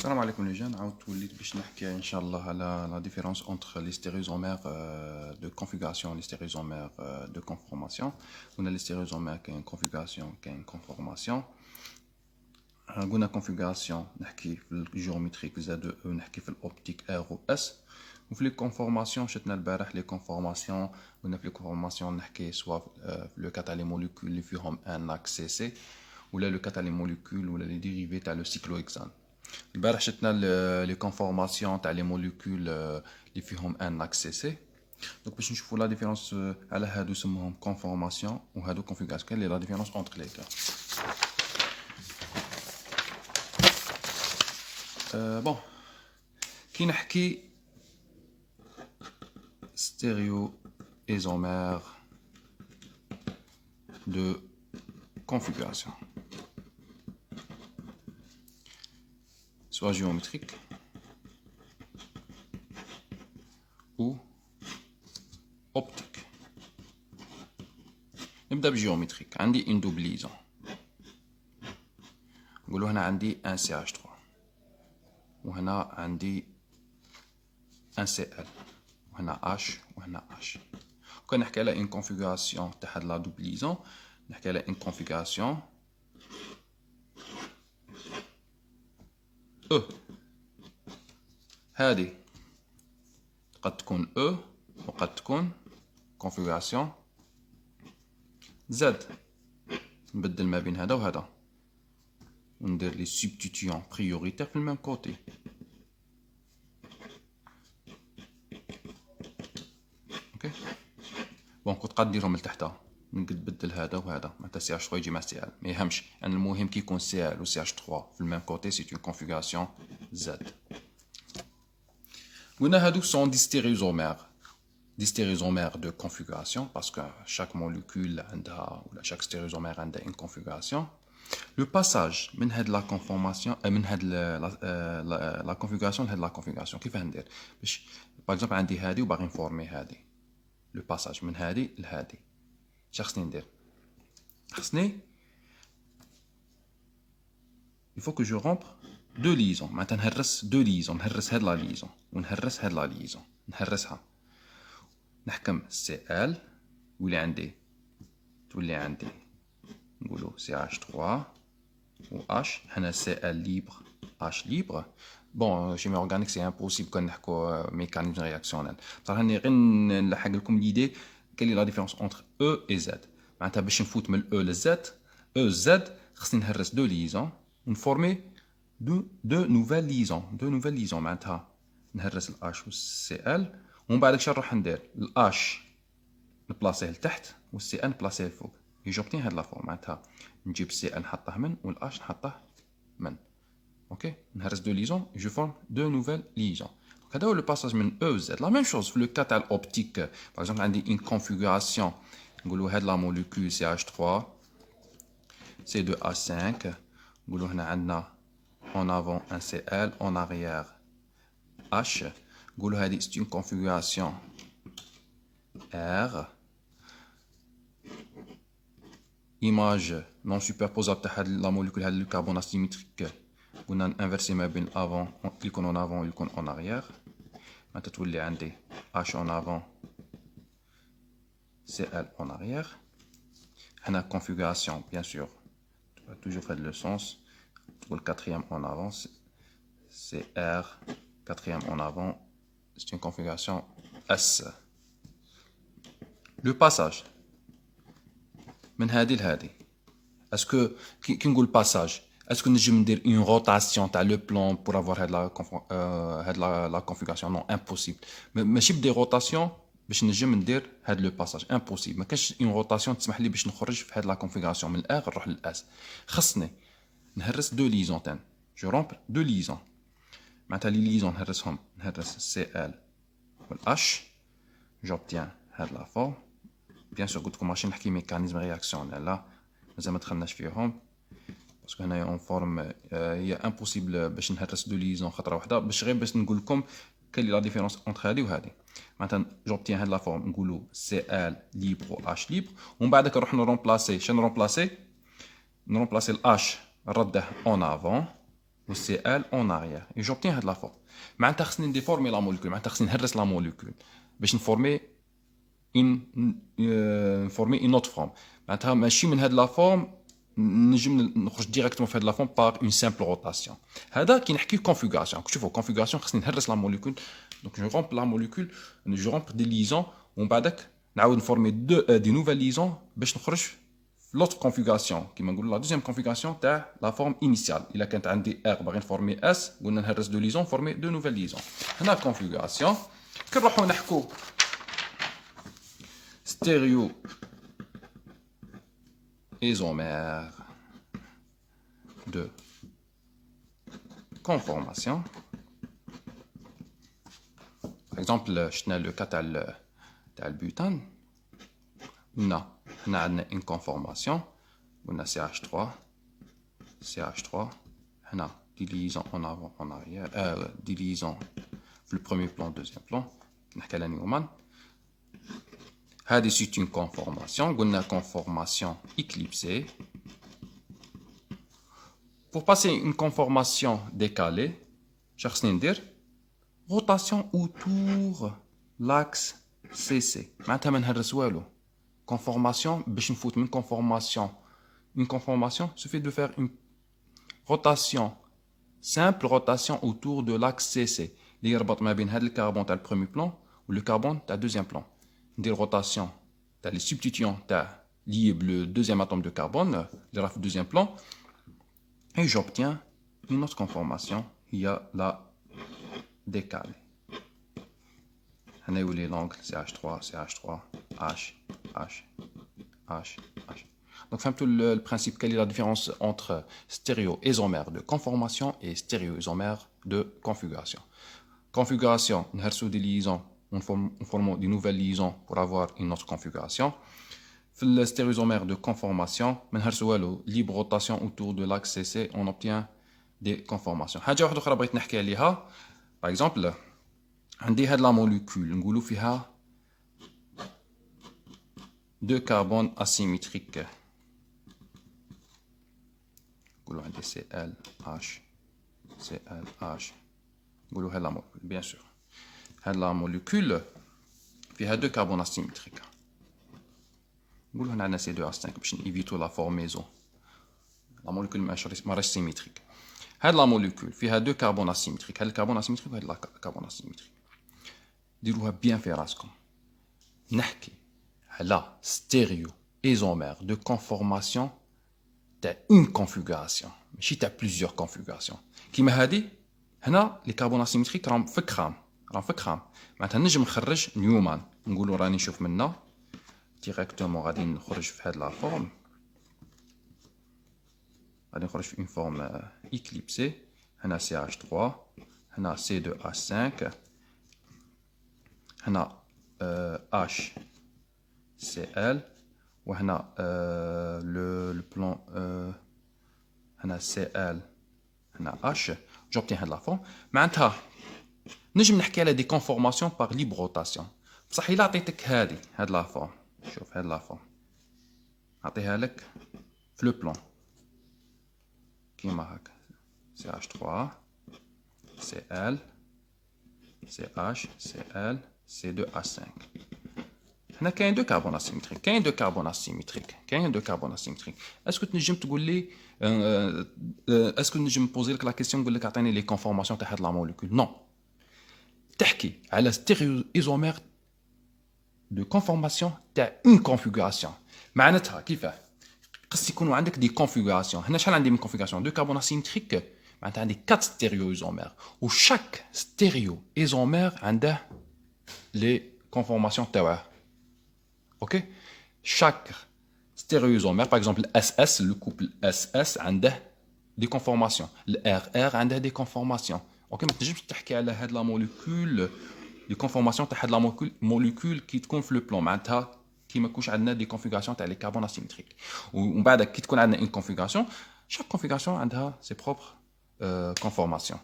Salam alaikum les jeunes, عاودت وليت باش نحكي ان شاء الله على la différence entre les stéréoisomères de configuration et les stéréoisomères de conformation. On a les stéréoisomères qui ont une configuration qui a une conformation. قلنا configuration نحكي في الجيومتريك زاد نحكي في الاوبتيك ار و اس. وفي لي كونفورماسيون شفنا البارح لي كونفورماسيون قلنا في لي كونفورماسيون نحكي سوا في لو كا تاع لي موليكول اللي فيهم ان اكس سي سي ولا لو كا تاع لي موليكول ولا لي ديريفي تاع لو سيكلوهكسان. البارح شفنا لي كونفورماسيون تاع لي موليكول اللي فيهم ان اكس سي سي. دونك باش نشوفوا لا ديفيرونس على هادو سموهم كونفورماسيون وهادو كونفيغاسيون. كاين لي لا ديفيرونس اونتر لي دو. بون كي نحكي stéréoisomère de configuration, soit géométrique ou optique. نبدأ بجيومتريك. عندي une double liaison. نقولوا هنا عندي un CH3 وهنا عندي un Cl وهنا H وهنا H. كون نحكي على une configuration تاع هاد لا double liaison نحكي على une configuration E. هذه قد تكون E وقد تكون configuration Z. نبدل ما بين هذا وهذا وندير لي سبستيتيون بريوريتير في الميم كوتي. اوكي بون كنت قاد نديرهم لتحت نقد بدل هذا وهذا معناتها سي اش 3 يجي مع سي ال ما يهمش. انا المهم كي يكون سي ال و سي اش 3 في الميم كوتي سي اون كونفيغوراسيون زد. قلنا هادو سون دي stéréoisomères de configuration parce que chaque molécule عندها ولا chaque stéréoisomère عندها une configuration. Le passage من هاد la conformation من هاد la configuration لهاد la configuration كيف ندير باش باغ اكزومبل عندي هادي وباغي نفورمي هادي. لو باساج من هادي لهادي اش خصني ندير؟ خصني il faut que je rompe deux liaisons. معناتها نهرس deux liaisons. نهرس هاد لا liaison ونهرس هاد لا liaison نهرسها. نحكم سي ال ولي عندي تولي عندي نقولو سي اش 3 و اش هنا سي ال ليبر اش ليبر. بون شيمي اورغانيك سي امبوسيبل كون نحكو ميكانيزم رياكسيونيل. بصح راني غير نلحق لكم ليدي كاين لي لا ديفيرونس اونتر او اي زد. معناتها باش نفوت من الاو للزد او زد خصني نهرس دو ليزون ونفورمي دو نوفيل ليزون. معناتها نهرس الاش و السي ال ومن بعد اش نروح ندير الاش نبلاصيه لتحت والسي ان نبلاصيه لفوق يجوبتين هاد لا فورم. معناتها نجيب السي ان نحطه من والاش نحطه من. اوكي نهرس دو ليزون جو فورم دو نوفيل ليزون. هذا هو لو باساج من او زد. لا ميم شوز في لو كا تاع الاوبتيك باغ اكزومبل عندي اون كونفيغوراسيون نقولوا هاد لا موليكول سي اش 3 سي 2 اش 5 نقولوا هنا عندنا اون افون ان سي ال اون اريير اش. نقولوا هذه سي اون كونفيغوراسيون ار image non superposable تاع هاد لا موليكول هاد لو كربون اسيمتريك. قلنا نانفيرسي ما بين افون يكون اون افون يكون اون اريير. معناتها تولي عندي اش اون افون سي ال اون اريير. هنا كونفيغوراسيون بيان سور توجور في هاد لو سونس تقول كاتريام اون افون سي ار كاتريام اون افون سي اون كونفيغوراسيون اس. لو باساج من هادي لهادي اسكو كي نقول باساج اسكو نجم ندير اون روتاسيون تاع لو بلان بور افوار هاد لا كونفيغوراسيون؟ نو امبوسيبل. ماشي بدي روتاسيون باش نجم ندير هاد لو باساج امبوسيبل. ما كاش اون روتاسيون تسمح لي باش نخرج في هاد لا كونفيغوراسيون من الار نروح للاس. خصني نهرس دو ليزون تان جو رومب دو ليزون. معناتها لي ليزون نهرسهم نهرس سي ال والاش جوبتيان هاد لا فورم. بيان سور قلت لكم ماشي نحكي ميكانيزم رياكسيونيل لا مازال ما دخلناش فيهم باسكو هنايا اون فورم هي امبوسيبل باش نهرس دو ليزون خطره واحده باش غير باش نقول لكم كاين لا ديفيرونس اونتر هادي وهادي. معناتها جوبتيان هاد لا فورم نقولوا سي ال ليبر و اش ليبر ومن بعد نروح نرومبلاسي. شنو نرومبلاسي؟ نرومبلاسي الاش نرده اون افون والCl en arrière. Et j'obtiens de la forme. معناتها خصني نديفورمي لا موليكول، معناتها خصني نهرس لا موليكول باش نفورمي une autre forme. معناتها ماشي من هاد لا فورم نجم نخرج ديريكتومون في هاد لا فورم باغ اون سامبل روتاسيون. هذا كي نحكي كونفيغوراسيون. شوفوا كونفيغوراسيون خصني نهرس لا موليكول، دونك جو رومب لا موليكول، جو رومب دي ليزون، ومن بعدك نعاود نفورمي دي نوفيل ليزون باش نخرج في لوتر كونفيغوراسيون كيما نقولوا لا دوزيام كونفيغوراسيون تاع لا فورم انيسيال. الا كانت عندي ار باغي نفورمي اس، قلنا نهرس دو ليزون فورمي دو نوفيل ليزون. هنا كونفيغوراسيون كي نروحوا نحكوا stéréo isomère de conformation. Par exemple, je le cas de butane. On a une conformation. On a CH3. CH3. On a des liaisons en avant, en arrière. Des liaisons le premier plan, deuxième plan. On a qu'à Newman. C'est une conformation. On a une conformation éclipsée. Pour passer une conformation décalée, je vais dire rotation autour l'axe CC. Maintenant, on conformation, une conformation. Une conformation suffit de faire une rotation, simple rotation autour de l'axe CC. Il y a le carbone le premier plan ou le carbone le deuxième plan. Des rotations, les substituants liés le deuxième atome de carbone, le deuxième plan, et j'obtiens une autre conformation. Il y a la décalée. On a eu l'angle CH3, CH3, H, H, H, H. Donc, c'est un peu le principe. Quelle est la différence entre stéréoisomère de conformation et stéréoisomère de configuration? Configuration, on a des liaisons. On forme de nouvelles liaisons pour avoir une autre configuration. Le stéréoisomère de conformation, libre rotation autour de l'axe CC, on obtient des conformations. Par exemple, on a la molécule, on a deux carbones asymétriques. On a CLH, CLH. Bien sûr. La molécule a deux carbones asymétriques. Nous avons C2H5 pour éviter la formaison. La molécule est symétrique. La molécule a deux carbones asymétriques. Le carbone asymétrique et le carbone asymétrique. Dites-vous bien faire à ce qu'on. La stéréoisomère de conformation de une configuration. Mais si tu as plusieurs configurations. Qui m'a dit, les carbones asymétriques sont فكرة. معناتها نجم نخرج نيومان، نقولوا راني نشوف منا ديريكتومون غادي نخرج في هاد لا فورم، غادي نخرج في اون فورم اكليبسي. هنا CH3، هنا C2H5، هنا HCl، وهنا لو بلان هنا Cl، هنا H. j'obtiens هاد لا فورم. معناتها نجم نحكي على دي كونفورماسيون باغ ليبر روتاسيون. بصح الا عطيتك هاد لا فورم، شوف هاد لا فورم نعطيها لك في لو بلان كيما هكا CH3 Cl CH Cl C2H5. هنا كاين دو كربون اسيمتريك، كاين دو كربون اسيمتريك. اسكو تنجم تقول لي اسكو نجم نبوزي لك لا كيسيون نقول لك عطيني لي كونفورماسيون تاع هاد لا موليكول؟ نو. تحكي على ستيريويزومير دو كونفورماسيون تاع اون كونفيغوراسيون. معناتها كيفاه؟ خص يكونوا عندك دي كونفيغوراسيون. هنا شحال عندي من كونفيغوراسيون؟ دو كربون اسيمتريك، معناتها عندي 4 ستيريويزومير، وشاك ستيريويزومير عنده لي كونفورماسيون تاعه. Ok, chaque stéréoisomère, par exemple SS, le couple SS a des conformations, le RR a des conformations. Ok, maintenant je vais te parler de la molécule, les conformations de la molécule qui te confie le plan, maintenant qui me couche à des configurations les carbones asymétriques. Ou بعد qui te connaît une configuration, chaque configuration a ses propres conformations.